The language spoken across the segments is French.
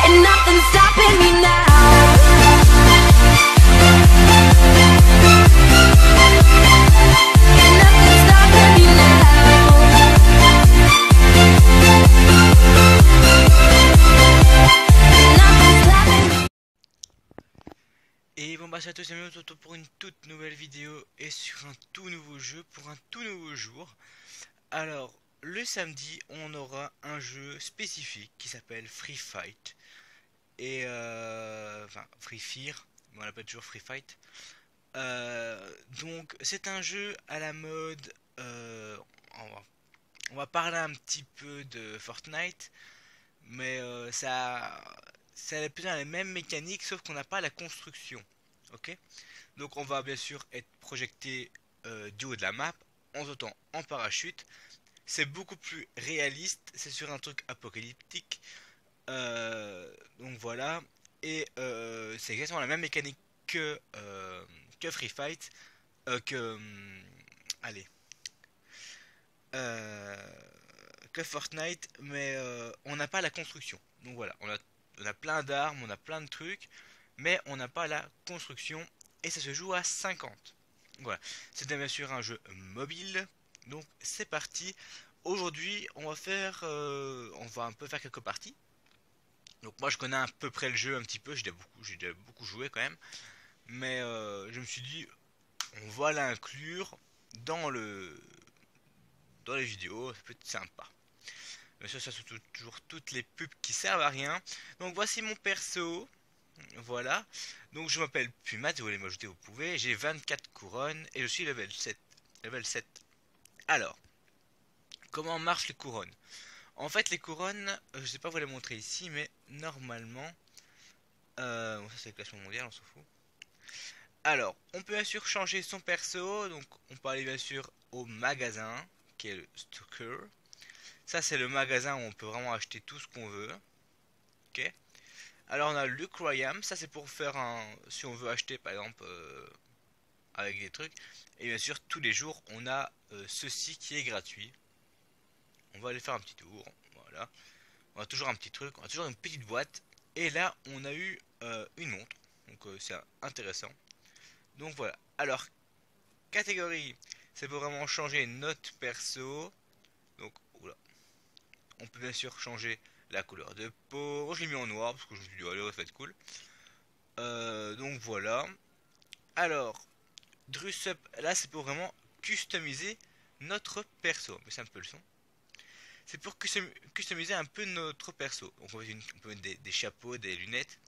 and nothing's stopping me now. Nothing's stopping me now. Nothing's stopping me. Et bon bah salut à tous et bienvenue, on se retrouve pour une toute nouvelle vidéo et sur un tout nouveau jeu pour un tout nouveau jour. Alors le samedi on aura un jeu spécifique qui s'appelle Free Fight et enfin Free Fire, mais on l'appelle toujours Free Fight. Donc c'est un jeu à la mode, on va parler un petit peu de Fortnite, mais ça a plus les mêmes mécaniques sauf qu'on n'a pas la construction. Ok, donc on va bien sûr être projeté du haut de la map en sautant en parachute. C'est beaucoup plus réaliste, c'est sur un truc apocalyptique. Donc voilà, et c'est exactement la même mécanique que Free Fight, allez, euh, que Fortnite, mais on n'a pas la construction. Donc voilà, on a plein d'armes, on a plein de trucs, mais on n'a pas la construction et ça se joue à 50. Voilà, c'est bien sûr un jeu mobile, donc c'est parti. Aujourd'hui, on va un peu faire quelques parties. Donc moi je connais à peu près le jeu un petit peu, j'ai déjà beaucoup joué quand même, mais je me suis dit on va l'inclure dans dans les vidéos, ça peut être sympa. Bien sûr, ça c'est toujours toutes les pubs qui servent à rien. Donc voici mon perso. Voilà. Donc je m'appelle Pumat, si vous voulez m'ajouter, vous pouvez. J'ai 24 couronnes et je suis level 7. Level 7. Alors, comment marchent les couronnes? En fait, les couronnes, je sais pas vous les montrer ici, mais normalement, bon, ça c'est le classement mondial, on s'en fout. Alors, on peut bien sûr changer son perso, donc on peut aller bien sûr au magasin, qui est le Stoker. Ça c'est le magasin où on peut vraiment acheter tout ce qu'on veut. Ok. Alors on a Luke Ryam, ça c'est pour faire si on veut acheter par exemple avec des trucs. Et bien sûr tous les jours on a ceci qui est gratuit. On va aller faire un petit tour, voilà. On a toujours un petit truc, on a toujours une petite boîte. Et là on a eu une montre, donc c'est intéressant. Donc voilà, alors catégorie, c'est pour vraiment changer notre perso. Donc oula. On peut bien sûr changer la couleur de peau. Je l'ai mis en noir parce que je me suis dit allez, ça va être cool. Donc voilà. Alors, Dress Up, là c'est pour vraiment customiser notre perso. Mais c'est un peu le son. C'est pour customiser un peu notre perso. Donc on peut mettre des chapeaux, des lunettes.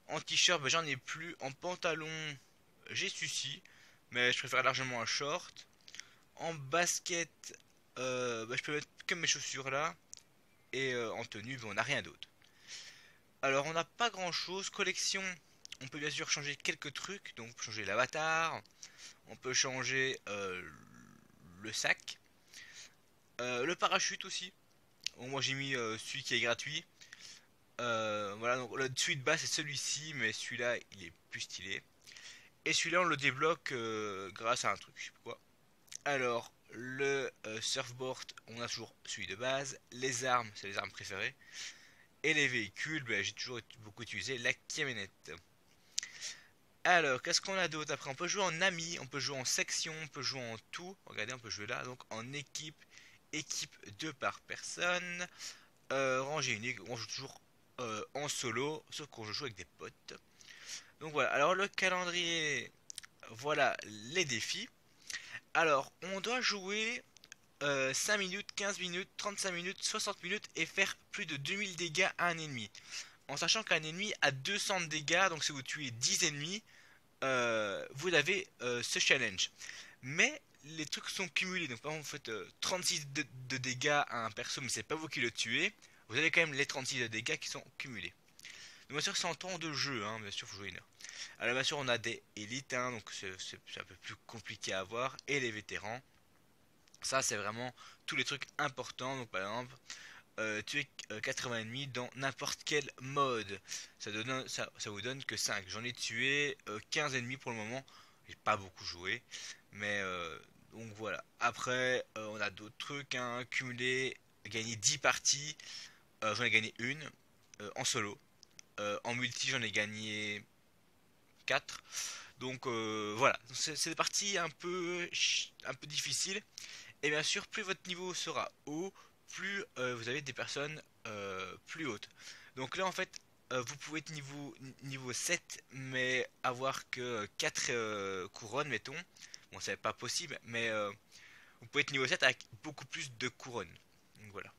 En t-shirt, j'en ai plus. En pantalon, j'ai ceci. Mais je préfère largement un short. En basket, je peux mettre que mes chaussures là. Et en tenue, on n'a rien d'autre. Alors on n'a pas grand chose. Collection, on peut bien sûr changer quelques trucs. Donc on peut changer l'avatar. On peut changer le sac. Le parachute aussi. Bon, moi j'ai mis celui qui est gratuit. Voilà, donc le celui de base c'est celui-ci, mais celui-là il est plus stylé. Et celui-là on le débloque grâce à un truc, je sais pas quoi. Alors le surfboard, on a toujours celui de base. Les armes, c'est les armes préférées. Et les véhicules, j'ai toujours beaucoup utilisé la camionnette. Alors, qu'est-ce qu'on a d'autre après? On peut jouer en ami, on peut jouer en section, on peut jouer en tout. Regardez, on peut jouer là, donc en équipe, équipe 2 par personne. Rangée unique, on joue toujours en solo, sauf qu'on joue avec des potes. Donc voilà, alors le calendrier, voilà les défis. Alors, on doit jouer 5 minutes, 15 minutes, 35 minutes, 60 minutes et faire plus de 2000 dégâts à un ennemi. En sachant qu'un ennemi a 200 de dégâts, donc si vous tuez 10 ennemis, vous avez ce challenge. Mais les trucs sont cumulés, donc par exemple vous faites 36 de dégâts à un perso, mais c'est pas vous qui le tuez, vous avez quand même les 36 de dégâts qui sont cumulés. Donc bien sûr c'est en temps de jeu, hein, bien sûr faut jouer une heure. Alors bien sûr on a des élites, hein, donc c'est un peu plus compliqué à avoir, et les vétérans. Ça c'est vraiment tous les trucs importants. Donc par exemple tuer 80 ennemis dans n'importe quel mode, ça vous donne que 5. J'en ai tué 15 ennemis pour le moment. J'ai pas beaucoup joué, mais donc voilà. Après on a d'autres trucs, hein, cumuler, gagner 10 parties. J'en ai gagné une en solo. En multi, j'en ai gagné 4. Donc voilà, c'est des parties un peu difficiles. Et bien sûr, plus votre niveau sera haut, plus vous avez des personnes plus hautes. Donc là, en fait, vous pouvez être niveau 7, mais avoir que 4 couronnes, mettons. Bon, c'est pas possible, mais vous pouvez être niveau 7 avec beaucoup plus de couronnes. Donc voilà.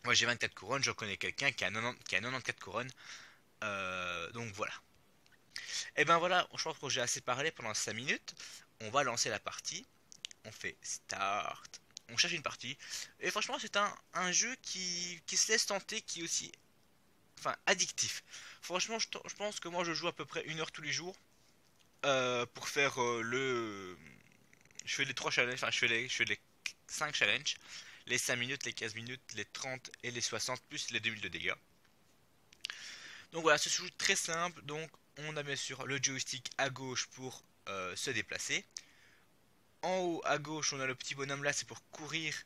Moi, j'ai 24 couronnes, j'en connais quelqu'un qui a 94 couronnes. Donc voilà. Et ben voilà, je pense que j'ai assez parlé pendant 5 minutes. On va lancer la partie. On fait start. On cherche une partie. Et franchement, c'est un jeu qui se laisse tenter, qui est aussi addictif. Franchement, je pense que moi je joue à peu près 1 heure tous les jours pour faire je fais les 3 challenges, je fais les 5 challenges. Les 5 minutes, les 15 minutes, les 30 et les 60 plus les 2000 de dégâts. Donc voilà, ce jeu très simple. Donc on a bien sûr le joystick à gauche pour se déplacer. En haut à gauche, on a le petit bonhomme là, c'est pour courir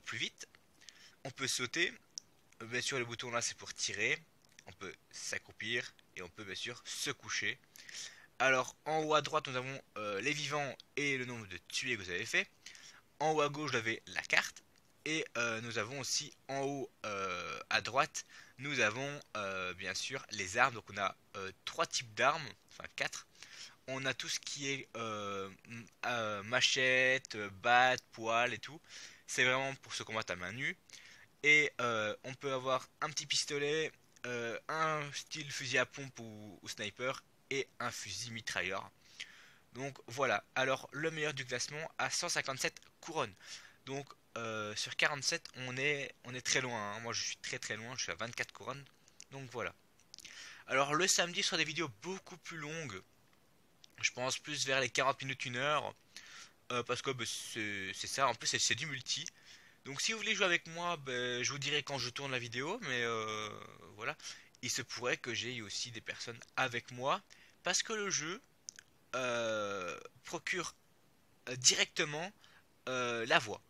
plus vite. On peut sauter. Bien sûr, le bouton là, c'est pour tirer. On peut s'accroupir et on peut bien sûr se coucher. Alors, en haut à droite, nous avons les vivants et le nombre de tués que vous avez fait. En haut à gauche, vous avez la carte. Et nous avons aussi en haut à droite, nous avons bien sûr les armes. Donc, on a 3 types d'armes, enfin 4. On a tout ce qui est machette, batte, poil et tout. C'est vraiment pour se combattre à main nue. Et on peut avoir un petit pistolet, un style fusil à pompe ou sniper et un fusil mitrailleur. Donc voilà, alors le meilleur du classement a 157 couronnes. Donc sur 47 on est très loin, hein. Moi je suis très loin, je suis à 24 couronnes. Donc voilà. Alors le samedi sera des vidéos beaucoup plus longues. Je pense plus vers les 40 minutes, 1 heure. Parce que bah, c'est ça, en plus c'est du multi. Donc si vous voulez jouer avec moi, ben, je vous dirai quand je tourne la vidéo, mais voilà. Il se pourrait que j'aie aussi des personnes avec moi, parce que le jeu procure directement la voix.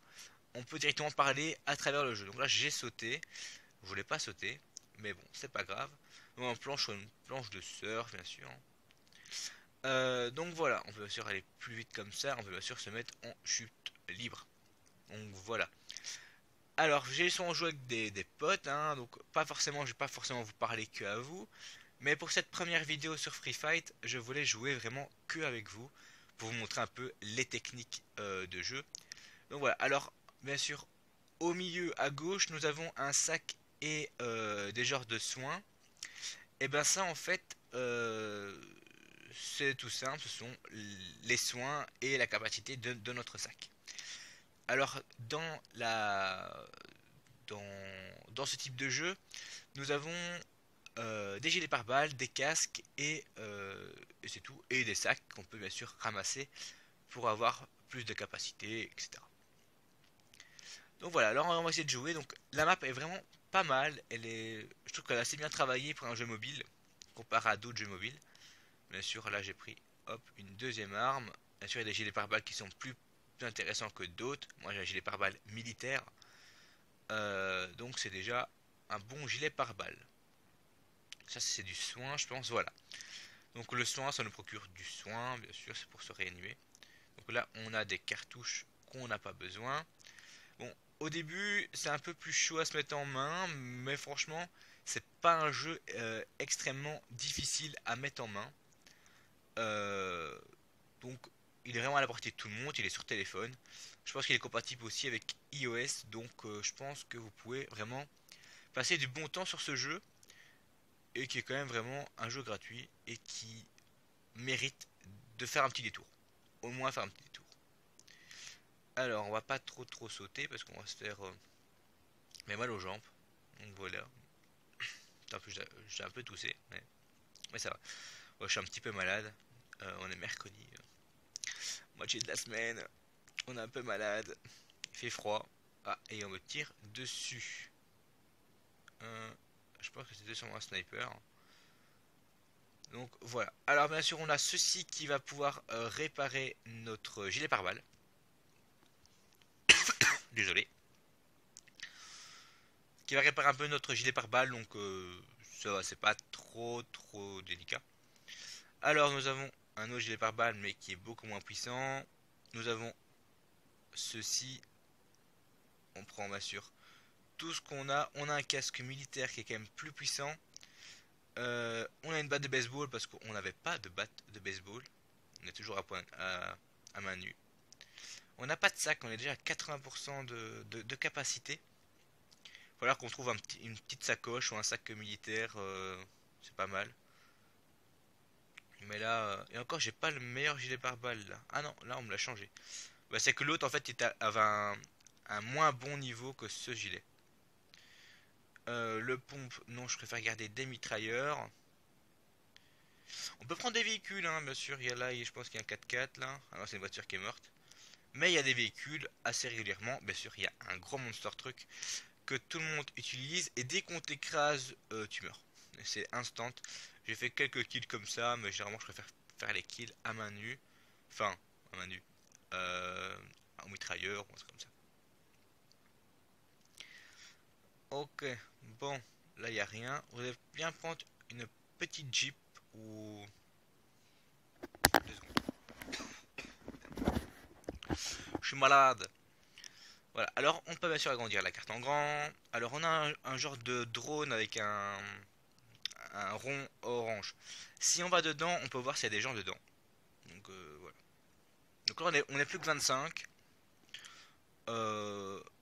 On peut directement parler à travers le jeu. Donc là j'ai sauté, je voulais pas sauter, mais bon, c'est pas grave. Donc, en planche sur une planche de surf, bien sûr. Donc voilà, on peut bien sûr aller plus vite comme ça, on peut bien sûr se mettre en chute libre. Donc voilà. Alors, j'ai souvent joué avec des potes, hein, donc pas forcément, je vais pas forcément vous parler que à vous. Mais pour cette première vidéo sur Free Fight, je voulais jouer vraiment que avec vous, pour vous montrer un peu les techniques de jeu. Donc voilà, alors, bien sûr, au milieu à gauche, nous avons un sac et des genres de soins. Et ben ça, en fait, c'est tout simple, ce sont les soins et la capacité de notre sac. Alors, dans ce type de jeu, nous avons des gilets pare-balles, des casques et c'est tout. Et des sacs qu'on peut bien sûr ramasser pour avoir plus de capacité, etc. Donc voilà, alors on va essayer de jouer. Donc la map est vraiment pas mal. Je trouve qu'elle est assez bien travaillée pour un jeu mobile, comparé à d'autres jeux mobiles. Bien sûr, là j'ai pris une deuxième arme. Bien sûr, il y a des gilets pare-balles qui sont plus intéressants que d'autres. Moi j'ai un gilet pare-balles militaire. Donc c'est déjà un bon gilet pare-balles. Ça c'est du soin, je pense, voilà. Donc le soin, ça nous procure du soin, bien sûr, c'est pour se réanimer. Donc là, on a des cartouches qu'on n'a pas besoin. Bon, au début, c'est un peu plus chaud à se mettre en main, mais franchement, c'est pas un jeu extrêmement difficile à mettre en main. Donc, il est vraiment à la portée de tout le monde, il est sur téléphone. Je pense qu'il est compatible aussi avec iOS, donc je pense que vous pouvez vraiment passer du bon temps sur ce jeu. Et qui est quand même vraiment un jeu gratuit et qui mérite de faire un petit détour. Au moins faire un petit détour. Alors, on va pas trop sauter parce qu'on va se faire mais mal aux jambes. Donc voilà. J'ai un peu toussé, mais ça va. Ouais, je suis un petit peu malade. On est mercredi. Moitié de la semaine. On est un peu malade. Il fait froid. Ah, et on me tire dessus. Je pense que c'était sûrement un sniper. Donc voilà. Alors bien sûr on a ceci qui va pouvoir réparer notre gilet pare-balles. Désolé. qui va réparer un peu notre gilet pare-balles, donc ça va, c'est pas trop délicat. Alors nous avons un autre gilet pare-balles mais qui est beaucoup moins puissant. Nous avons ceci, on prend bien sûr tout ce qu'on a. On a un casque militaire qui est quand même plus puissant. On a une batte de baseball parce qu'on n'avait pas de batte de baseball. On est toujours à main nue. On n'a pas de sac, on est déjà à 80% de capacité. Il va falloir qu'on trouve une petite sacoche ou un sac militaire, c'est pas mal. Mais là, et encore, j'ai pas le meilleur gilet pare-balles là. Ah non, là on me l'a changé. Bah, c'est que l'autre en fait avait un moins bon niveau que ce gilet. Le pompe, non, je préfère garder des mitrailleurs. On peut prendre des véhicules, hein, bien sûr. Il y a là, je pense qu'il y a un 4x4 là. Alors c'est une voiture qui est morte. Mais il y a des véhicules assez régulièrement. Bien sûr, il y a un gros monster truck que tout le monde utilise. Et dès qu'on t'écrase, tu meurs. C'est instant. J'ai fait quelques kills comme ça, mais généralement je préfère faire les kills à main nue. Enfin, à main nue. Un mitrailleur ou un truc comme ça. Ok, bon, là il n'y a rien. Vous allez bien prendre une petite Jeep ou... 2 secondes. Je suis malade. Voilà, alors on peut bien sûr agrandir la carte en grand. Alors on a un genre de drone avec un rond orange. Si on va dedans, on peut voir s'il y a des gens dedans. Donc voilà. Donc là on est plus que 25.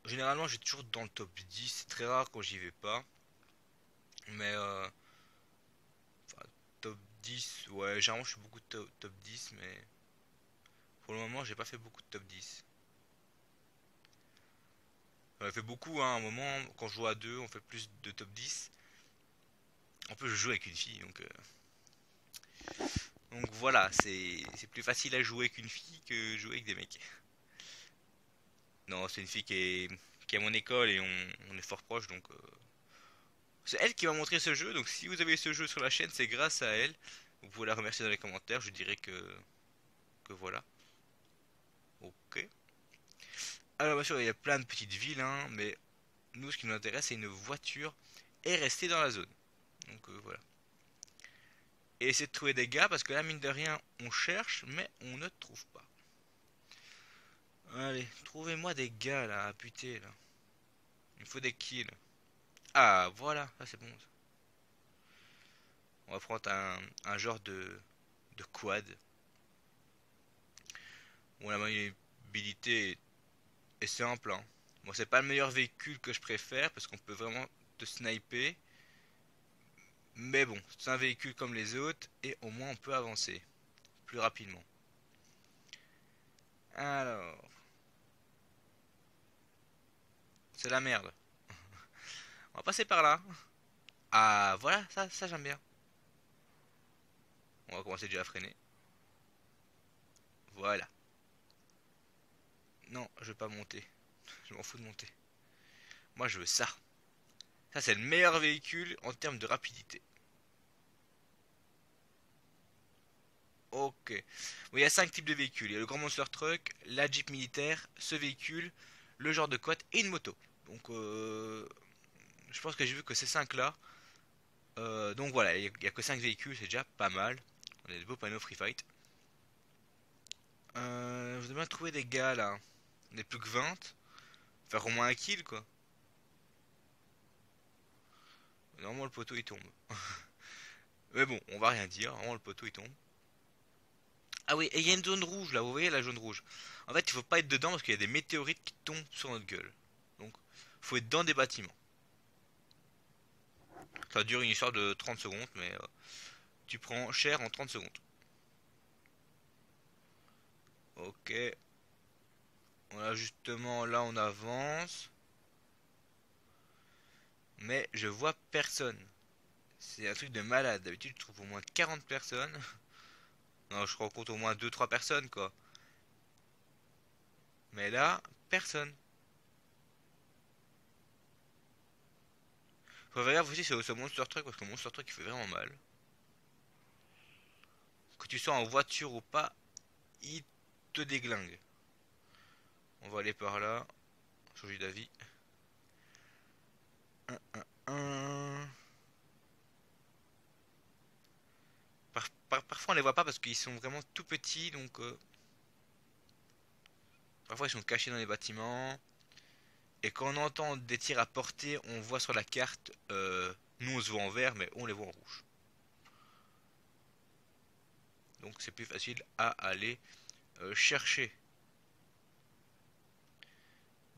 Généralement j'ai toujours dans le top 10. C'est très rare quand j'y vais pas. Mais enfin, top 10, ouais, généralement je suis beaucoup de top 10, mais pour le moment j'ai pas fait beaucoup de top 10. J'en ai fait beaucoup, hein, à un moment, quand je joue à deux, on fait plus de top 10. En plus je joue avec une fille, donc voilà, c'est plus facile à jouer avec une fille que jouer avec des mecs. Non, c'est une fille qui est à mon école et on est fort proche, donc c'est elle qui m'a montré ce jeu, donc si vous avez ce jeu sur la chaîne, c'est grâce à elle. Vous pouvez la remercier dans les commentaires, je dirais que voilà. Ok. Alors bien sûr, il y a plein de petites villes, hein, mais nous, ce qui nous intéresse, c'est une voiture et rester dans la zone. Donc voilà. Et essayer de trouver des gars, parce que là, mine de rien, on cherche, mais on ne trouve pas. Allez, trouvez-moi des gars, là, à buter, là. Il me faut des kills. Ah, voilà, ça c'est bon. Ça. On va prendre un genre de quad. Bon, la maniabilité est simple, hein. Bon, c'est pas le meilleur véhicule que je préfère, parce qu'on peut vraiment te sniper. Mais bon, c'est un véhicule comme les autres et au moins on peut avancer plus rapidement. Alors, c'est la merde. On va passer par là. Ah, voilà, ça j'aime bien. On va commencer déjà à freiner. Voilà. Non, je vais pas monter. Je m'en fous de monter. Moi je veux ça. Ça c'est le meilleur véhicule en termes de rapidité. Ok. Bon, il y a 5 types de véhicules. Il y a le grand monster truck, la jeep militaire, ce véhicule, le genre de quad et une moto. Donc je pense que j'ai vu que ces 5 là. Donc voilà, il n'y a que 5 véhicules, c'est déjà pas mal. On a des beaux panneaux free fight. Je dois bien trouver des gars là. On est plus que 20. Faire au moins un kill quoi. Normalement le poteau il tombe. Mais bon, on va rien dire, normalement le poteau il tombe. Ah oui, et il y a une zone rouge là, vous voyez la zone rouge. En fait, il faut pas être dedans parce qu'il y a des météorites qui tombent sur notre gueule. Donc, faut être dans des bâtiments. Ça dure une histoire de 30 secondes, mais tu prends cher en 30 secondes. Ok. Voilà, justement, là on avance. Mais je vois personne. C'est un truc de malade. D'habitude, je trouve au moins 40 personnes. Non, je rencontre au moins 2-3 personnes, quoi. Mais là, personne. Faut faire gaffe aussi c'est au Monster Truck parce que le Monster Truck il fait vraiment mal. Que tu sois en voiture ou pas, il te déglingue. On va aller par là. Changer d'avis. un. Parfois on les voit pas parce qu'ils sont vraiment tout petits, donc parfois ils sont cachés dans les bâtiments. Et quand on entend des tirs à portée, on voit sur la carte, nous on se voit en vert, mais on les voit en rouge. Donc c'est plus facile à aller chercher.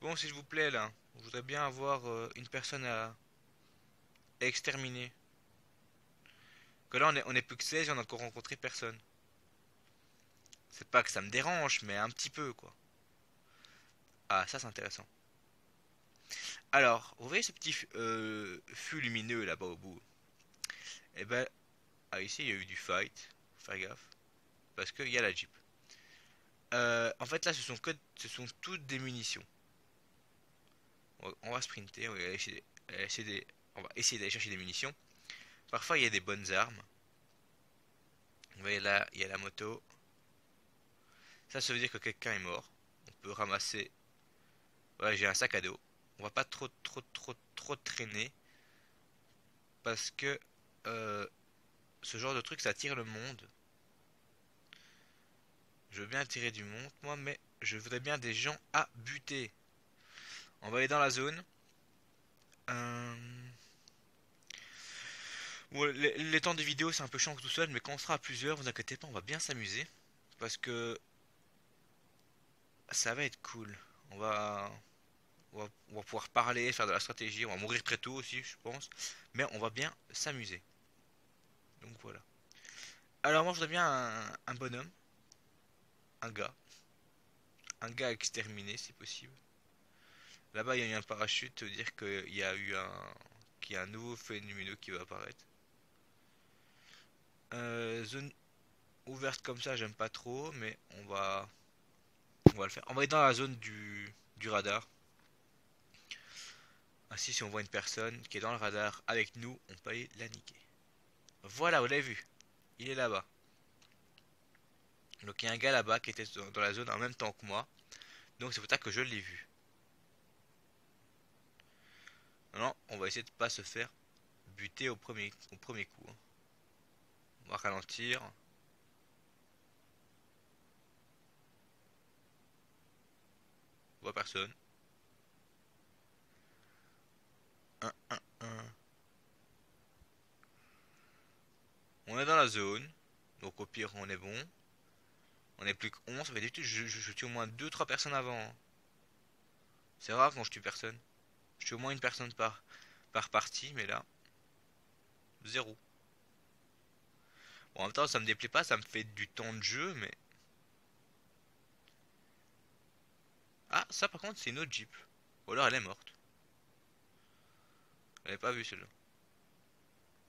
Bon, s'il vous plaît, là, je voudrais bien avoir une personne à exterminer. Que là, on est plus que 16 et on a encore rencontré personne. C'est pas que ça me dérange, mais un petit peu, quoi. Ah, ça c'est intéressant. Alors, vous voyez ce petit fût lumineux là-bas au bout? Eh ben, ah, ici il y a eu du fight. Faut faire gaffe. Parce qu'il y a la Jeep. En fait, là, ce sont toutes des munitions. On va sprinter, on va essayer d'aller chercher des munitions. Parfois, il y a des bonnes armes. Vous voyez là, il y a la moto. Ça veut dire que quelqu'un est mort. On peut ramasser. Voilà, j'ai un sac à dos. On va pas trop traîner. Parce que ce genre de truc, ça attire le monde. Je veux bien attirer du monde, moi, mais je voudrais bien des gens à buter. On va aller dans la zone. Euh, Bon, les temps de vidéo, c'est un peu chiant tout seul, mais quand on sera à plusieurs, vous inquiétez pas, on va bien s'amuser. Parce que ça va être cool. On va, on va pouvoir parler, faire de la stratégie. On va mourir très tôt aussi, je pense. Mais on va bien s'amuser. Donc voilà. Alors moi, je voudrais bien un bonhomme. Un gars. Un gars exterminé, si possible. Là-bas, il y a eu un parachute, ça veut dire qu'il y a un nouveau fait lumineux qui va apparaître. Zone ouverte comme ça, j'aime pas trop, mais on va le faire. On va aller dans la zone du radar. Ainsi, si on voit une personne qui est dans le radar avec nous, on peut aller la niquer. Voilà, vous l'avez vu. Il est là-bas. Donc il y a un gars là-bas qui était dans la zone en même temps que moi. Donc c'est pour ça que je l'ai vu. Non, on va essayer de pas se faire buter au premier coup, hein. On va ralentir. On voit personne. Un. On est dans la zone. Donc au pire, on est bon. On est plus que 11. Ça fait d'habitude, je tue au moins deux trois personnes avant, hein. C'est rare quand je tue personne. Je tue au moins une personne par partie, mais là, zéro. Bon, en même temps, ça me déplaît pas, ça me fait du temps de jeu, mais... Ah, ça par contre, c'est une autre Jeep. Ou alors elle est morte. Je l'avais pas vue celle-là.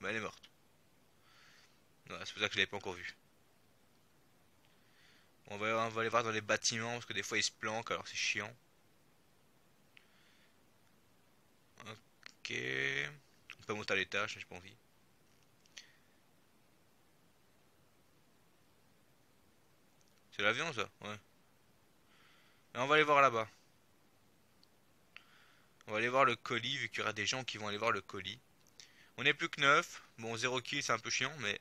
Mais elle est morte. Ouais, c'est pour ça que je l'avais pas encore vue. On va aller voir dans les bâtiments, parce que des fois ils se planquent, alors c'est chiant. Ok. On peut monter à l'étage, j'ai pas envie. C'est l'avion ça? Ouais. Et on va aller voir là-bas. On va aller voir le colis, vu qu'il y aura des gens qui vont aller voir le colis. On est plus que 9. Bon, 0 kill, c'est un peu chiant, mais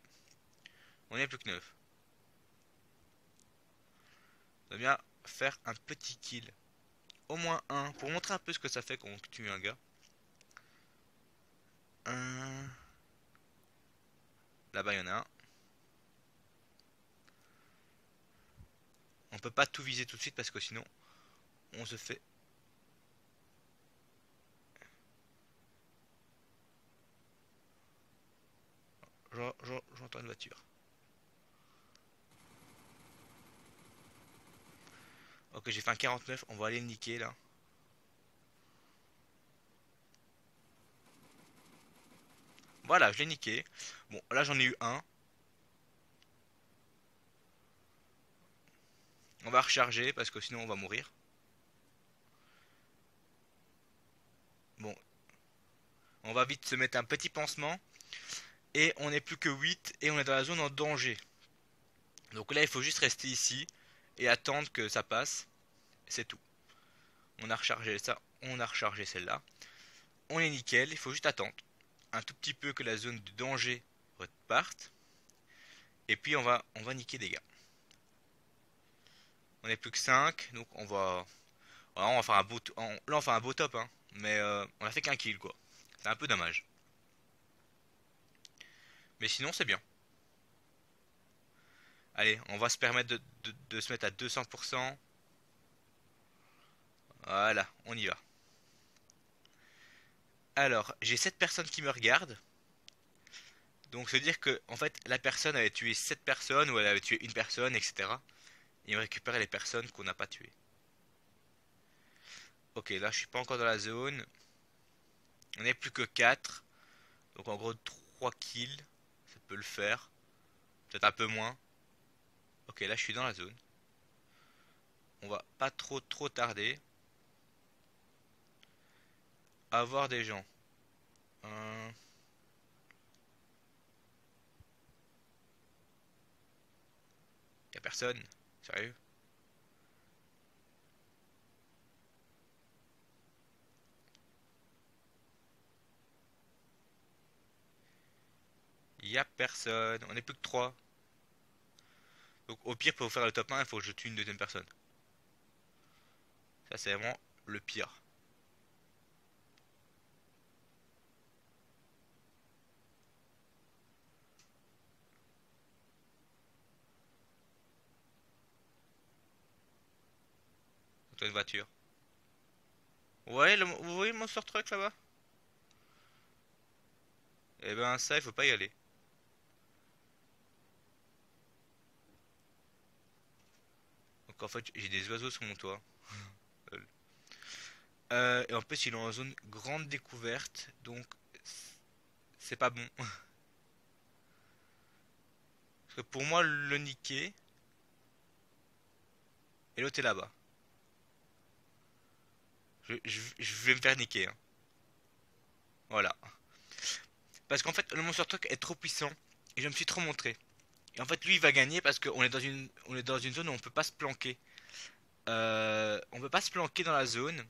on est plus que 9. On va bien faire un petit kill. Au moins un, pour montrer un peu ce que ça fait quand on tue un gars. Un... Là-bas, il y en a un. On peut pas tout viser tout de suite parce que sinon, on se fait... J'entends une voiture. Ok, j'ai fait un 49, on va aller le niquer là. Voilà, je l'ai niqué. Bon, là j'en ai eu un. On va recharger parce que sinon on va mourir. Bon, on va vite se mettre un petit pansement. Et on n'est plus que 8 et on est dans la zone en danger. Donc là il faut juste rester ici et attendre que ça passe. C'est tout. On a rechargé ça, on a rechargé celle-là. on est nickel, il faut juste attendre un tout petit peu que la zone de danger reparte. Et puis on va niquer des gars. On est plus que 5, donc voilà, on va faire un beau, là on fait un beau top, hein. Mais on a fait qu'un kill quoi. C'est un peu dommage. Mais sinon c'est bien. Allez, on va se permettre de se mettre à 200%. Voilà, on y va. Alors, j'ai 7 personnes qui me regardent. Donc, ça veut dire que, en fait, la personne avait tué 7 personnes ou elle avait tué une personne, etc. Et on récupère les personnes qu'on n'a pas tuées. Ok, là, je suis pas encore dans la zone. On n'est plus que 4. Donc, en gros, 3 kills. Ça peut le faire. Peut-être un peu moins. Ok, là, je suis dans la zone. On va pas trop tarder à voir des gens. Y a personne? Sérieux? Y a personne. On est plus que 3. Donc au pire pour faire le top 1 il faut que je tue une deuxième personne. Ça c'est vraiment le pire. Donc t'as une voiture. Ouais, vous voyez le monster truck là-bas? Eh ben ça il faut pas y aller. Donc en fait j'ai des oiseaux sur mon toit. Lol. Et en plus ils sont en zone grande découverte. Donc c'est pas bon. Parce que pour moi le niquer. Et l'autre est là-bas. Je vais me faire niquer, hein. Voilà. Parce qu'en fait le monster truck est trop puissant. Et je me suis trop montré. Et en fait lui il va gagner parce qu'on est dans une zone où on peut pas se planquer. On peut pas se planquer dans la zone.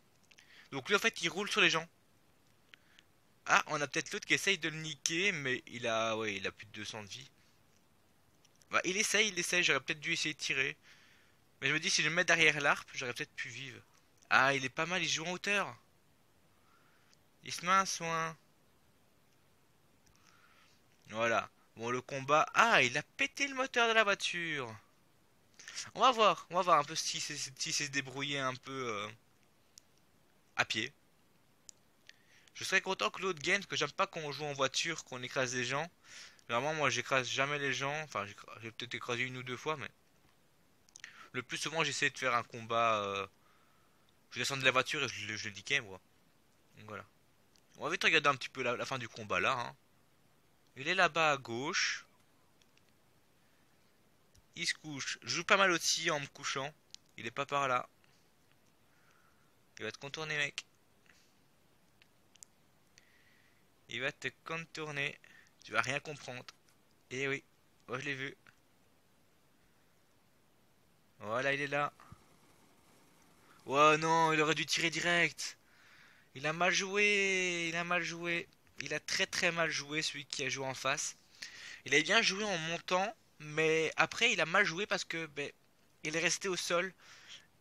Donc lui en fait il roule sur les gens. Ah, on a peut-être l'autre qui essaye de le niquer, mais ouais, il a plus de 200 de vie. Bah, il essaye, j'aurais peut-être dû essayer de tirer. Mais je me dis, si je me mets derrière l'arbre, j'aurais peut-être pu vivre. Ah, il est pas mal, il joue en hauteur. Il se met un soin. Voilà. Bon, le combat. Ah, il a pété le moteur de la voiture. On va voir un peu si c'est se débrouiller un peu à pied. Je serais content que l'autre gagne, parce que j'aime pas qu'on joue en voiture, qu'on écrase des gens. Vraiment, moi j'écrase jamais les gens. Enfin, j'ai peut-être écrasé une ou deux fois, mais le plus souvent j'essaie de faire un combat. Je descends de la voiture et je le niquais, moi. Donc voilà. On va vite regarder un petit peu la fin du combat là, hein. Il est là-bas à gauche. Il se couche. Je joue pas mal aussi en me couchant. Il est pas par là. Il va te contourner, mec. Il va te contourner. Tu vas rien comprendre. Eh oui. Moi je l'ai vu. Voilà, il est là. Oh non, il aurait dû tirer direct. Il a mal joué. Il a mal joué. Il a très mal joué, celui qui a joué en face. Il a bien joué en montant. Mais après, il a mal joué parce que il est resté au sol.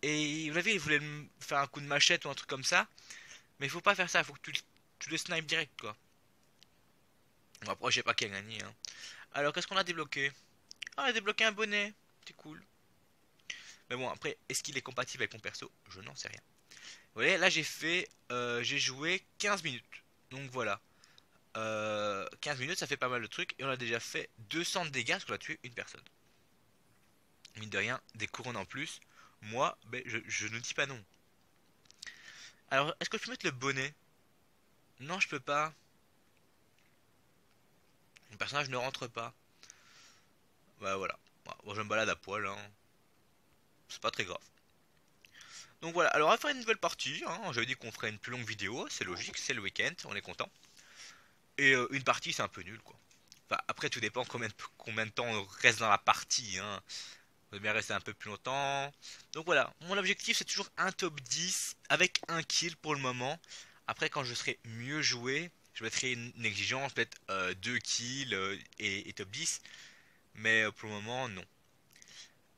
Et vous l'avez, il voulait me faire un coup de machette ou un truc comme ça. Mais il faut pas faire ça, il faut que tu le snipes direct quoi. Bon, après, je sais pas qui a gagné, hein. Alors, qu'est-ce qu'on a débloqué? Ah, on a débloqué un bonnet. C'est cool. Mais bon, après, est-ce qu'il est compatible avec mon perso? Je n'en sais rien. Vous voyez, là j'ai joué 15 minutes. Donc voilà. 15 minutes, ça fait pas mal de trucs. Et on a déjà fait 200 de dégâts parce qu'on a tué une personne. Mine de rien, des couronnes en plus. Moi, je ne dis pas non. Alors, est-ce que je peux mettre le bonnet? Non, je peux pas. Mon personnage ne rentre pas. Bah voilà. Moi, je me balade à poil, hein. C'est pas très grave. Donc voilà, alors on va faire une nouvelle partie, hein. J'avais dit qu'on ferait une plus longue vidéo, c'est logique, c'est le week-end, on est content. Et une partie c'est un peu nul quoi. Enfin, après tout dépend combien de temps on reste dans la partie, hein. On va bien rester un peu plus longtemps. Donc voilà, mon objectif c'est toujours un top 10 avec un kill pour le moment. Après, quand je serai mieux joué, je mettrai une exigence, peut-être 2 kills et top 10. Mais pour le moment, non.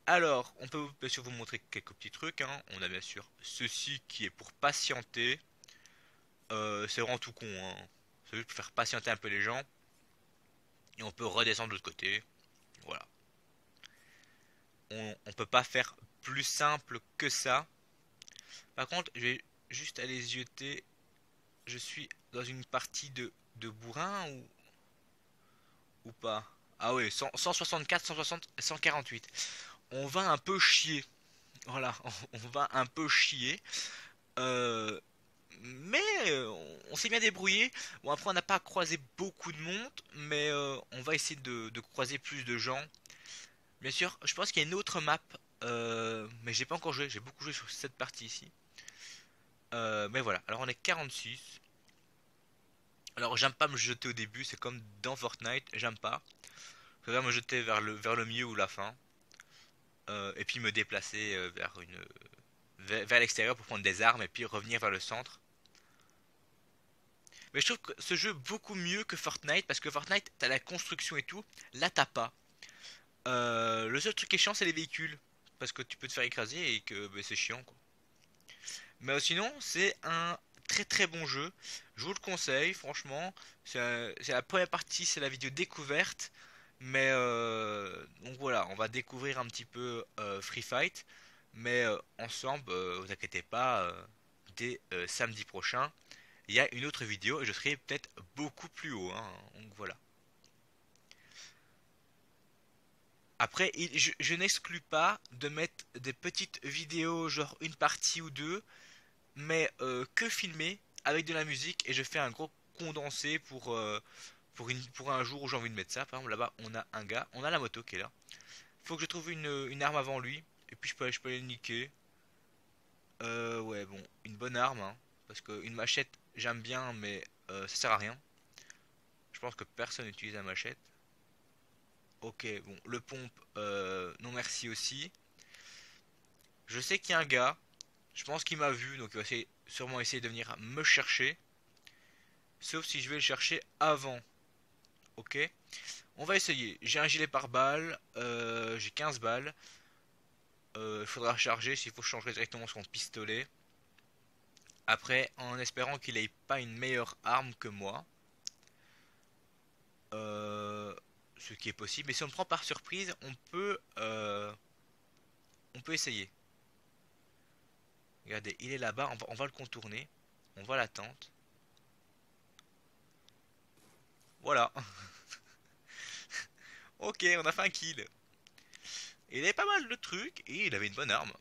Alors, on peut bien sûr vous montrer quelques petits trucs, hein. On a bien sûr ceci qui est pour patienter. C'est vraiment tout con, hein. C'est juste pour faire patienter un peu les gens. Et on peut redescendre de l'autre côté. Voilà. On peut pas faire plus simple que ça. Par contre, je vais juste aller zioter. Je suis dans une partie de bourrin ou pas? Ah oui, 164, 160, 148. On va un peu chier. Voilà, on va un peu chier. Euh, mais on s'est bien débrouillé. Bon, après, on n'a pas croisé beaucoup de monde, mais on va essayer de croiser plus de gens. Bien sûr, je pense qu'il y a une autre map, mais j'ai pas encore joué. J'ai beaucoup joué sur cette partie ici. Mais voilà, alors on est 46. Alors j'aime pas me jeter au début, c'est comme dans Fortnite, j'aime pas. Je préfère me jeter vers le milieu ou la fin. Et puis me déplacer vers l'extérieur pour prendre des armes et puis revenir vers le centre. Mais je trouve que ce jeu est beaucoup mieux que Fortnite parce que Fortnite t'as la construction et tout, là t'as pas. Le seul truc qui est chiant c'est les véhicules parce que tu peux te faire écraser et que bah, c'est chiant quoi. Mais sinon c'est un très très bon jeu. Je vous le conseille franchement. C'est la première partie, c'est la vidéo découverte. Mais donc voilà, on va découvrir un petit peu Free Fight. Mais ensemble, vous inquiétez pas, dès samedi prochain, il y a une autre vidéo et je serai peut-être beaucoup plus haut, hein. Donc voilà. Après, je n'exclus pas de mettre des petites vidéos, genre une partie ou deux, mais que filmer avec de la musique et je fais un gros condensé pour un jour où j'ai envie de mettre ça. Par exemple, là-bas, on a un gars, on a la moto qui est là. Faut que je trouve une arme avant lui et puis je peux aller le niquer. Ouais, bon, une bonne arme, hein, parce qu'une machette, j'aime bien, mais ça sert à rien. Je pense que personne n'utilise la machette. Ok, bon, le pompe, non merci aussi. Je sais qu'il y a un gars, je pense qu'il m'a vu, donc il va sûrement essayer de venir me chercher. Sauf si je vais le chercher avant. Ok, on va essayer. J'ai un gilet pare-balles, j'ai 15 balles. Il faudra charger, s'il faut je changerai directement son pistolet. Après, en espérant qu'il ait pas une meilleure arme que moi. Ce qui est possible. Mais si on me prend par surprise, on peut essayer. Regardez, il est là-bas, on va le contourner. On va l'attendre. Voilà. Ok, on a fait un kill. Il avait pas mal de trucs et il avait une bonne arme.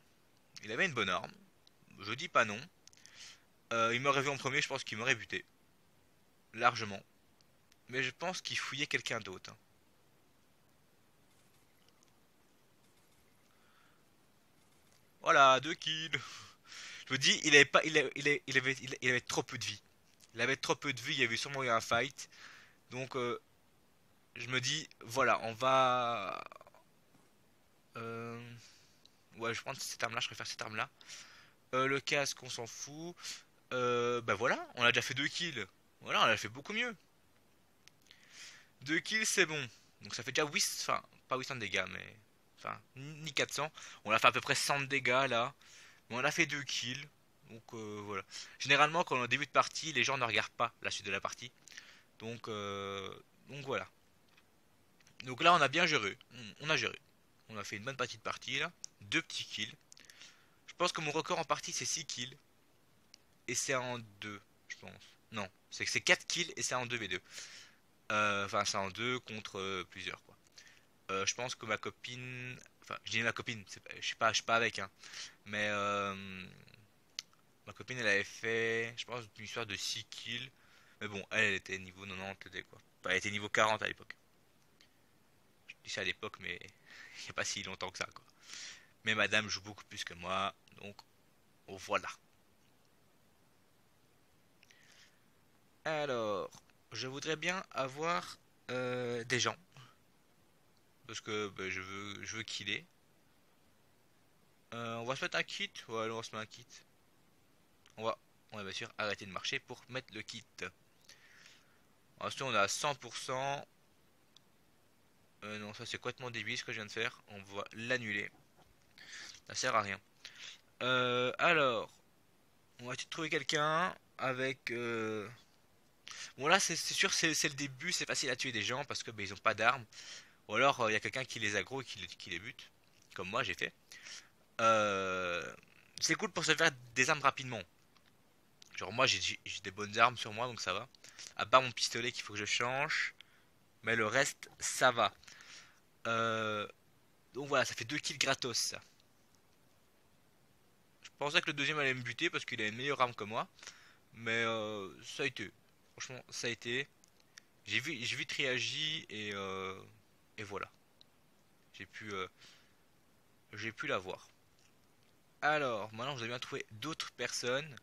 Il avait une bonne arme. Je dis pas non. Il m'aurait vu en premier, je pense qu'il m'aurait buté. Largement. Mais je pense qu'il fouillait quelqu'un d'autre, hein. Voilà, 2 kills. Je vous dis, il avait pas, il avait trop peu de vie. Il avait trop peu de vie, il y avait sûrement eu un fight. Donc, je me dis, voilà, on va. Euh, Ouais, je prends cette arme-là, je préfère cette arme-là. Le casque, on s'en fout. Bah voilà, on a déjà fait 2 kills. Voilà, on a fait beaucoup mieux. 2 kills, c'est bon. Donc ça fait déjà 8, enfin, pas 800 de dégâts, mais. Enfin, ni 400. On a fait à peu près 100 de dégâts là. Mais on a fait 2 kills. Donc voilà. Généralement, quand on est au début de partie, les gens ne regardent pas la suite de la partie. Donc, donc voilà. Donc là, on a bien géré. On a géré. On a fait une bonne partie de partie là. 2 petits kills. Je pense que mon record en partie c'est 6 kills. Et c'est en 2, je pense. Non, c'est que c'est 4 kills et c'est en 2v2. Enfin, c'est en 2 contre plusieurs quoi. Je pense que ma copine. Enfin, je dis ma copine, je suis pas avec, hein. Mais ma copine elle avait fait, je pense, une histoire de 6 kills. Mais bon, elle était niveau 90 quoi. Enfin, elle était niveau 40 à l'époque. Je dis ça à l'époque, mais il n'y a pas si longtemps que ça quoi. Mais madame joue beaucoup plus que moi, donc voilà. Alors, je voudrais bien avoir des gens. Parce que bah, je veux killer. On va se mettre un kit. Ouais, allez, on va se mettre un kit. On va, on va bien sûr arrêter de marcher pour mettre le kit. Ensuite on est à 100%. Non, ça c'est complètement débile ce que je viens de faire. On va l'annuler. Ça sert à rien. Alors, on va essayer de trouver quelqu'un avec... Bon là c'est sûr c'est le début, c'est facile à tuer des gens parce que ils ont pas d'armes. Ou alors il y a quelqu'un qui les aggro et qui les bute. Comme moi j'ai fait. C'est cool pour se faire des armes rapidement. Genre moi j'ai des bonnes armes sur moi donc ça va. À part mon pistolet qu'il faut que je change. Mais le reste ça va. Euh, donc voilà, ça fait 2 kills gratos ça. Je pensais que le deuxième allait me buter parce qu'il a une meilleure arme que moi. Mais ça a été. Franchement ça a été. J'ai vite réagi et voilà. J'ai pu, euh, j'ai pu l'avoir. Alors maintenant vous avez bien trouvé d'autres personnes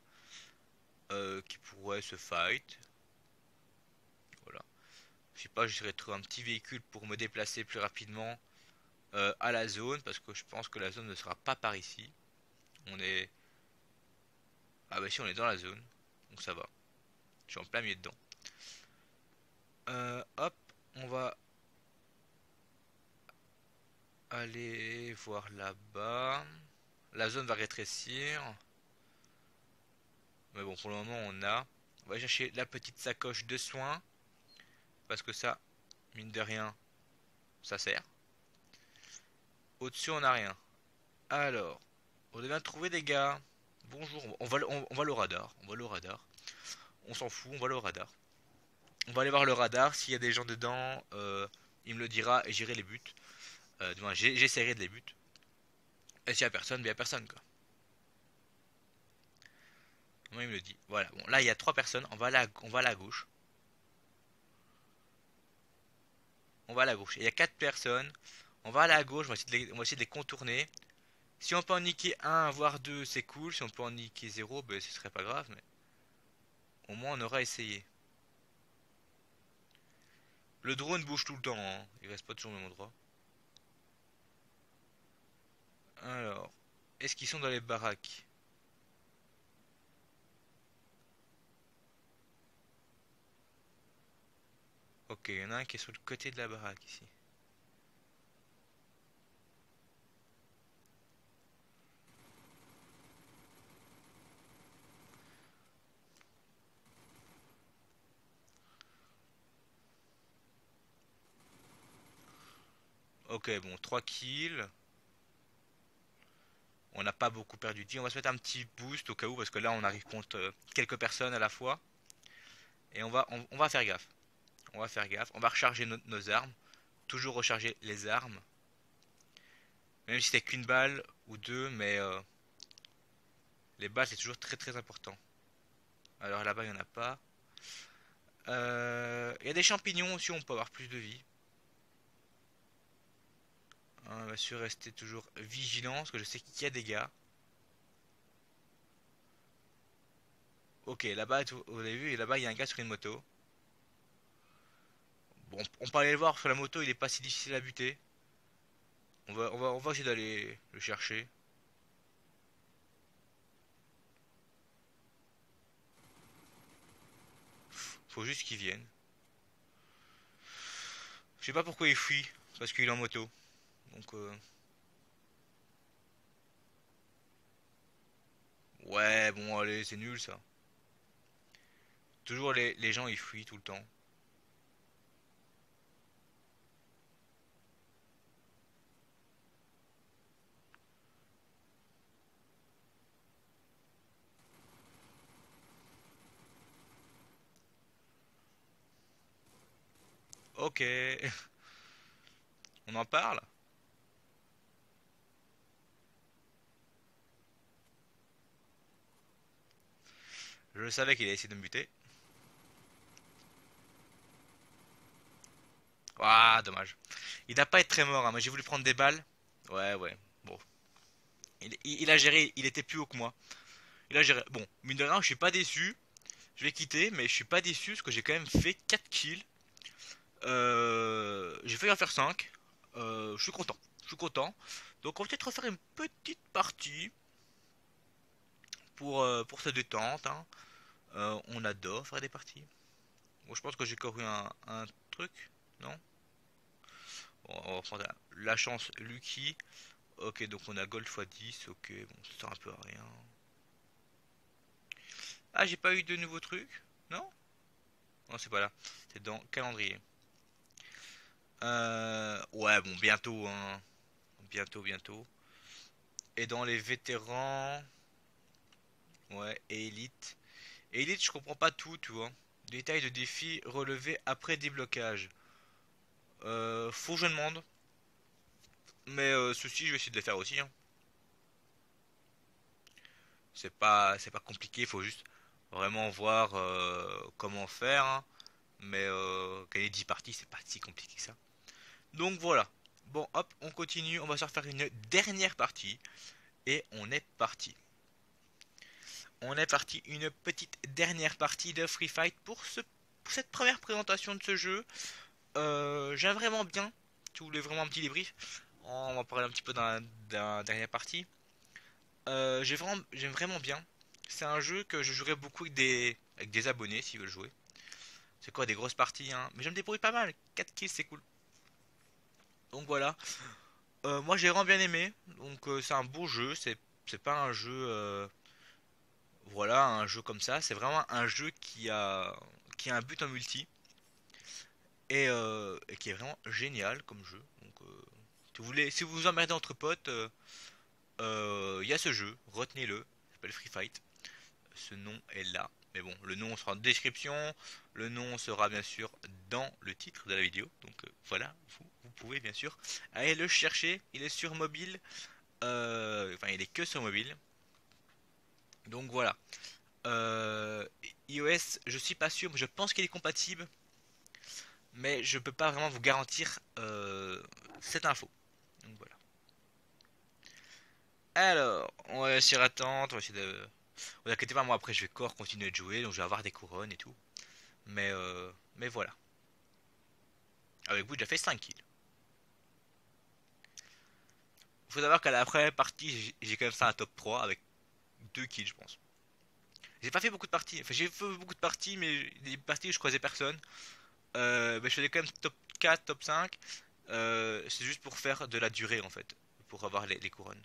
qui pourraient se fight. Voilà. Je sais pas, j'essaierai de trouver un petit véhicule pour me déplacer plus rapidement à la zone parce que je pense que la zone ne sera pas par ici. On est... Ah bah si, on est dans la zone, donc ça va. Je suis en plein milieu dedans. Hop, on va aller voir là-bas. La zone va rétrécir. Mais bon, pour le moment, on a. On va aller chercher la petite sacoche de soins. Parce que ça, mine de rien, ça sert. Au-dessus, on n'a rien. Alors, on devait trouver des gars. Bonjour, on va le radar. On va le radar. On s'en fout, on va le radar. On va aller voir le radar. S'il y a des gens dedans, il me le dira et j'irai les buts. J'essaierai de les buts. Et s'il y a personne, il y a personne quoi. Moi il me le dit. Voilà, bon là il y a 3 personnes. On va à la gauche. On va à la gauche. Et il y a 4 personnes. On va à la gauche, on va essayer de les contourner. Si on peut en niquer un, voire deux, c'est cool. Si on peut en niquer 0, ben, ce serait pas grave. Mais au moins on aura essayé. Le drone bouge tout le temps, hein. Il reste pas toujours au même endroit. Alors, est-ce qu'ils sont dans les baraques? Ok, il y en a un qui est sur le côté de la baraque ici. Ok, bon, 3 kills. On n'a pas beaucoup perdu de vie. On va se mettre un petit boost au cas où, parce que là on arrive contre quelques personnes à la fois. Et on va faire gaffe. On va faire gaffe. On va recharger nos armes. Toujours recharger les armes. Même si c'est qu'une balle ou deux, mais les balles c'est toujours très très important. Alors là-bas il n'y en a pas. Il y a des champignons aussi, on peut avoir plus de vie. On va sûr rester toujours vigilant, parce que je sais qu'il y a des gars. Ok, là-bas, vous avez vu, et là-bas il y a un gars sur une moto. Bon, on peut aller le voir sur la moto, il est pas si difficile à buter. On va essayer d'aller le chercher. Faut juste qu'il vienne. Je sais pas pourquoi il fuit, parce qu'il est en moto. Donc, ouais, bon, allez, c'est nul ça. Toujours les gens ils fuient tout le temps. Ok, on en parle. Je le savais qu'il allait essayer de me buter. Ah, dommage. Il n'a pas été très mort, hein, mais j'ai voulu prendre des balles. Ouais, ouais. Bon. Il a géré, il était plus haut que moi. Il a géré. Bon, mine de rien, je suis pas déçu. Je vais quitter, mais je suis pas déçu parce que j'ai quand même fait 4 kills. J'ai failli en faire 5. Je suis content. Je suis content. Donc on va peut-être refaire une petite partie pour se détente, hein. On adore faire des parties. Bon, je pense que j'ai encore eu un truc, non? Bon, on va prendre la chance Lucky. Ok, donc on a Gold x 10, ok, bon, ça sert un peu à rien. Ah, j'ai pas eu de nouveaux trucs? Non? Non, c'est pas là. C'est dans calendrier. Ouais, bon, bientôt, hein. Bientôt, bientôt. Et dans les vétérans, ouais, et élite. Et élite, je comprends pas tout, tu vois. Détails de défis relevés après déblocage. Faut que je demande. Mais ceci, je vais essayer de les faire aussi, hein. C'est pas compliqué, faut juste vraiment voir comment faire, hein. Mais gagner 10 parties, c'est pas si compliqué que ça. Donc voilà. Bon, hop, on continue. On va se refaire une dernière partie. Et on est parti. On est parti. Une petite dernière partie de Free Fight pour cette première présentation de ce jeu. J'aime vraiment bien. Si vous voulez vraiment un petit débrief, on va parler un petit peu dans la dernière partie. J'aime vraiment bien. C'est un jeu que je jouerai beaucoup avec des abonnés s'ils veulent jouer. C'est quoi des grosses parties, hein. Mais je me débrouille pas mal. 4 kills, c'est cool. Donc voilà. Moi j'ai vraiment bien aimé. Donc c'est un beau jeu. C'est pas un jeu. Voilà, un jeu comme ça. C'est vraiment un jeu qui a un but en multi. Et qui est vraiment génial comme jeu. Donc si vous vous emmerdez entre potes, il y a ce jeu. Retenez-le. Il s'appelle Free Fight. Ce nom est là. Mais bon, le nom sera en description. Le nom sera bien sûr dans le titre de la vidéo. Donc voilà, vous pouvez bien sûr aller le chercher. Il est sur mobile. Enfin, il est que sur mobile. Donc voilà. Euh, iOS, je suis pas sûr, mais je pense qu'il est compatible. Mais je peux pas vraiment vous garantir cette info. Donc voilà. Alors, on va essayer d'attendre. On va essayer de. Vous inquiétez pas, moi après je vais encore continuer de jouer, donc je vais avoir des couronnes et tout. Mais voilà. Avec vous, j'ai déjà fait 5 kills. Faut savoir qu'à la première partie, j'ai quand même fait un top 3 avec 2 kills, je pense. J'ai pas fait beaucoup de parties. Enfin, j'ai fait beaucoup de parties, mais des parties où je croisais personne. Bah, je faisais quand même top 4, top 5. C'est juste pour faire de la durée en fait. Pour avoir les couronnes.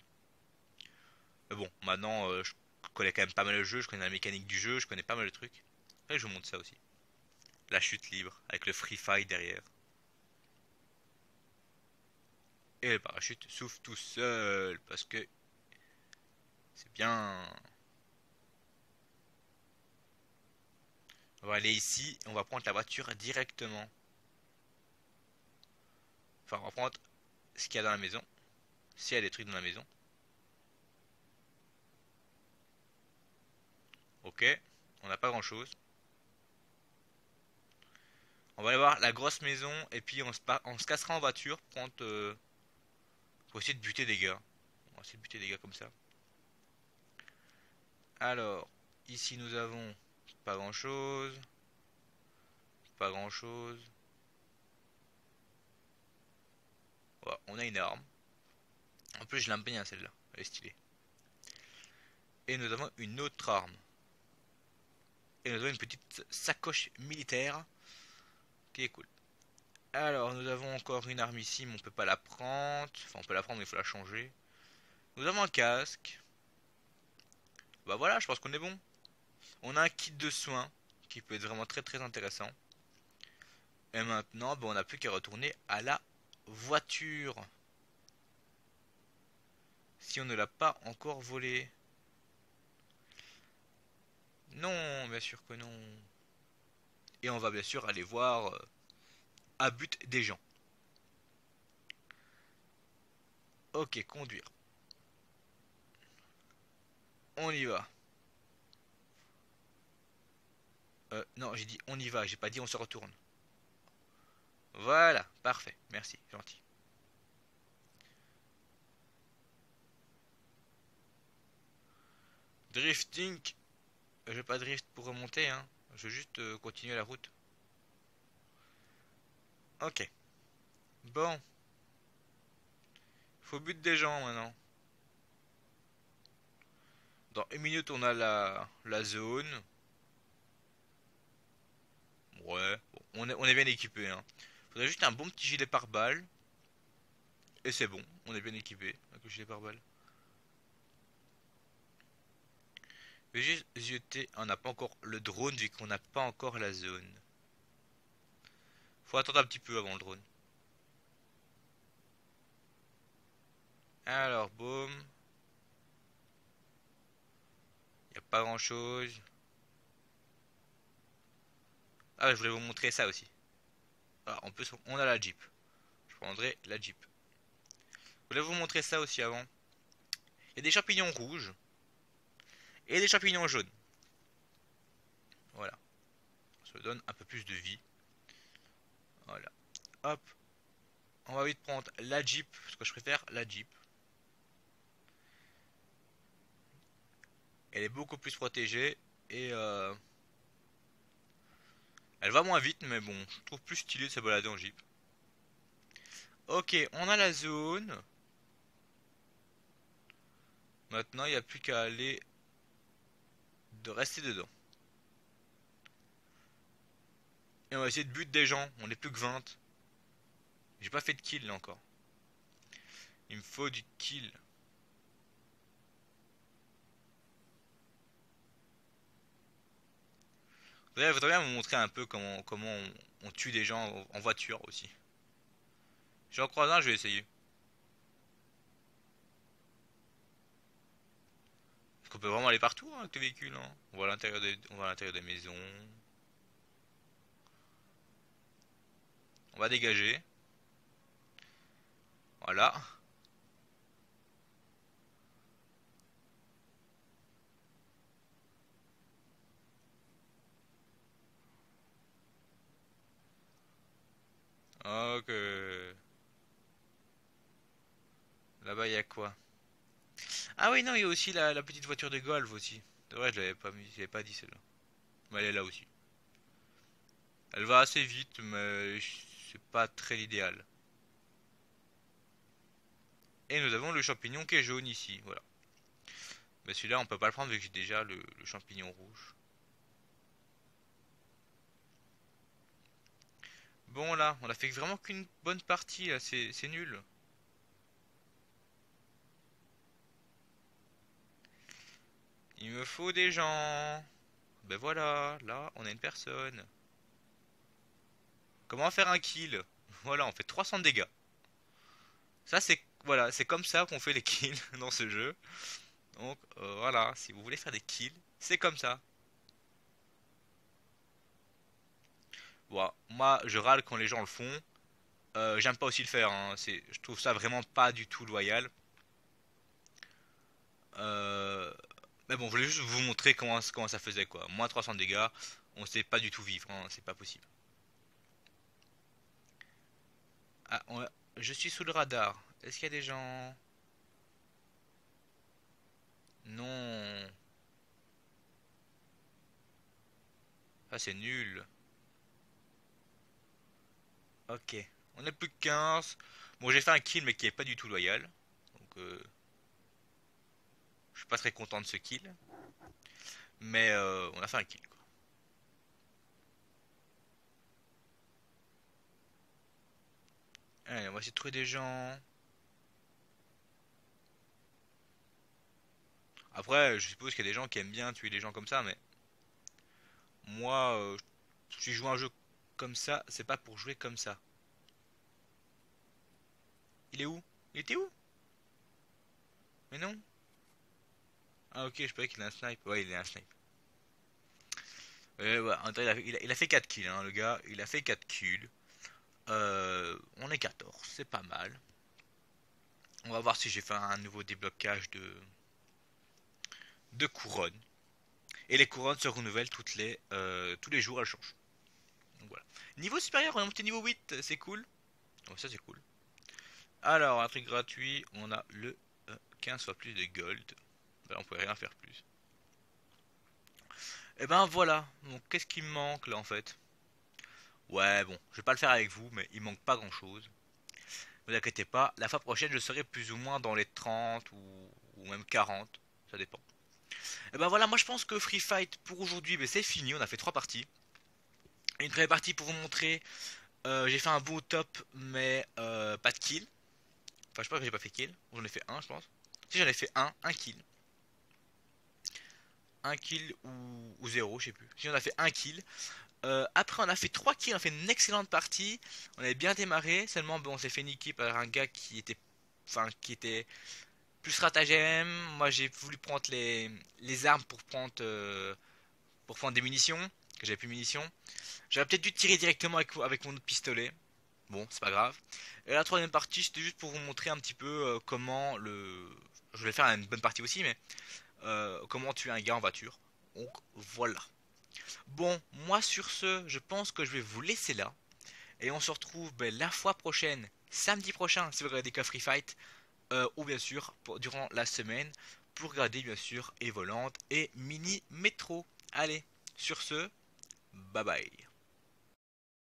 Mais bon, maintenant, je connais quand même pas mal le jeu. Je connais la mécanique du jeu. Je connais pas mal de trucs. Et je vous montre ça aussi. La chute libre avec le free fight derrière. Et le parachute s'ouvre tout seul parce que c'est bien. On va aller ici, on va prendre la voiture directement. Enfin, on va prendre ce qu'il y a dans la maison. S'il y a des trucs dans la maison. Ok, on n'a pas grand chose. On va aller voir la grosse maison et puis on se cassera en voiture pour essayer de buter des gars. On va essayer de buter des gars comme ça. Alors, ici nous avons pas grand chose. Pas grand chose. Voilà, on a une arme. En plus, je l'aime bien celle-là. Elle est stylée. Et nous avons une autre arme. Et nous avons une petite sacoche militaire qui est cool. Alors, nous avons encore une arme ici, mais on peut pas la prendre. Enfin, on peut la prendre, mais il faut la changer. Nous avons un casque. Bah voilà, je pense qu'on est bon. On a un kit de soins qui peut être vraiment très très intéressant. Et maintenant, bah, on n'a plus qu'à retourner à la voiture. Si on ne l'a pas encore volé. Non, bien sûr que non. Et on va bien sûr aller voir à but des gens. Ok, conduire. On y va. Non, j'ai dit on y va, j'ai pas dit on se retourne. Voilà, parfait, merci, gentil. Drifting. Je vais pas drift pour remonter, hein. Je vais juste continuer la route. Ok. Bon. Faut but des gens maintenant. Dans une minute, on a la zone. Ouais, bon, on est bien équipé, hein. Faudrait juste un bon petit gilet pare-balles. Et c'est bon, on est bien équipé avec le gilet pare-balles. Je vais juste jeter. On n'a pas encore le drone vu qu'on n'a pas encore la zone. Faut attendre un petit peu avant le drone. Alors, boum. Y a pas grand chose. Ah, je voulais vous montrer ça aussi. Ah, en plus, on a la Jeep. Je prendrai la Jeep. Je voulais vous montrer ça aussi avant. Il y a des champignons rouges et des champignons jaunes. Voilà. Ça donne un peu plus de vie. Voilà. Hop. On va vite prendre la Jeep, parce que je préfère la Jeep. Elle est beaucoup plus protégée et elle va moins vite, mais bon, je trouve plus stylé de se balader en Jeep. Ok, on a la zone. Maintenant, il n'y a plus qu'à aller de rester dedans. Et on va essayer de buter des gens. On n'est plus que 20. J'ai pas fait de kill là encore. Il me faut du kill. Vous voudrais bien me montrer un peu comment on tue des gens en voiture aussi. J'en croise un, je vais essayer. Parce qu'on peut vraiment aller partout hein, avec le véhicule. Hein. On va à l'intérieur des maisons. On va dégager. Voilà. Ok. Là-bas, il y a quoi? Ah oui, non, il y a aussi la petite voiture de golf aussi. C'est vrai, je l'avais pas mis, je l'avais pas dit celle-là. Mais elle est là aussi. Elle va assez vite, mais c'est pas très l'idéal. Et nous avons le champignon qui est jaune ici, voilà. Mais celui-là, on peut pas le prendre vu que j'ai déjà le champignon rouge. Bon là, on a fait vraiment qu'une bonne partie là, c'est nul. Il me faut des gens. Ben voilà, là, on a une personne. Comment faire un kill? Voilà, on fait 300 dégâts. Ça, c'est voilà, c'est comme ça qu'on fait les kills dans ce jeu. Donc voilà, si vous voulez faire des kills, c'est comme ça. Bon, moi, je râle quand les gens le font. J'aime pas aussi le faire. Hein. Je trouve ça vraiment pas du tout loyal. Euh, mais bon, je voulais juste vous montrer comment ça faisait quoi. Moins 300 dégâts, on sait pas du tout vivre. Hein, c'est pas possible. Ah, je suis sous le radar. Est-ce qu'il y a des gens? Non. Ah, c'est nul. Ok. On est plus que 15. Bon, j'ai fait un kill, mais qui est pas du tout loyal. Donc, je suis pas très content de ce kill. Mais on a fait un kill, quoi. Allez, on va essayer de trouver des gens. Après, je suppose qu'il y a des gens qui aiment bien tuer les gens comme ça, mais moi, si je joue un jeu comme ça, c'est pas pour jouer comme ça. Il est où? Il était où? Mais non. Ah ok, je croyais qu'il a un snipe. Ouais, il a un snipe. Ouais, en tout cas, il a fait 4 kills, hein, le gars. Il a fait 4 kills. On est 14, c'est pas mal. On va voir si j'ai fait un nouveau déblocage de couronnes. Et les couronnes se renouvellent tous les jours, elles changent. Donc voilà. Niveau supérieur, on est monté niveau 8, c'est cool. Oh, ça c'est cool. Alors, un truc gratuit, on a le 15 fois plus de gold. Ben, on pourrait rien faire plus. Et ben voilà. Donc qu'est-ce qui me manque là en fait? Ouais, bon, je vais pas le faire avec vous, mais il manque pas grand chose. Ne vous inquiétez pas, la fois prochaine je serai plus ou moins dans les 30 ou même 40, ça dépend. Et ben voilà, moi je pense que Free Fight pour aujourd'hui, ben, c'est fini. On a fait 3 parties. Une première partie pour vous montrer, j'ai fait un beau top, mais pas de kill. Enfin, je sais pas que j'ai pas fait kill. J'en ai fait un, je pense. Si j'en ai fait un kill. Un kill ou 0, je sais plus. Si on a fait un kill. Après, on a fait 3 kills. On a fait une excellente partie. On avait bien démarré. Seulement, bon, on s'est fait niquer par un gars qui était plus stratagème. Moi, j'ai voulu prendre les armes pour prendre des munitions. Que j'avais plus de munitions. J'aurais peut-être dû tirer directement avec mon autre pistolet. Bon, c'est pas grave. Et la troisième partie, c'était juste pour vous montrer un petit peu comment le. Je voulais faire une bonne partie aussi, mais comment tuer un gars en voiture. Donc voilà. Bon, moi sur ce, je pense que je vais vous laisser là. Et on se retrouve la fois prochaine, samedi prochain, si vous regardez que Free Fight. Ou bien sûr, durant la semaine, pour regarder bien sûr Evoland et Mini Metro. Allez, sur ce, bye bye.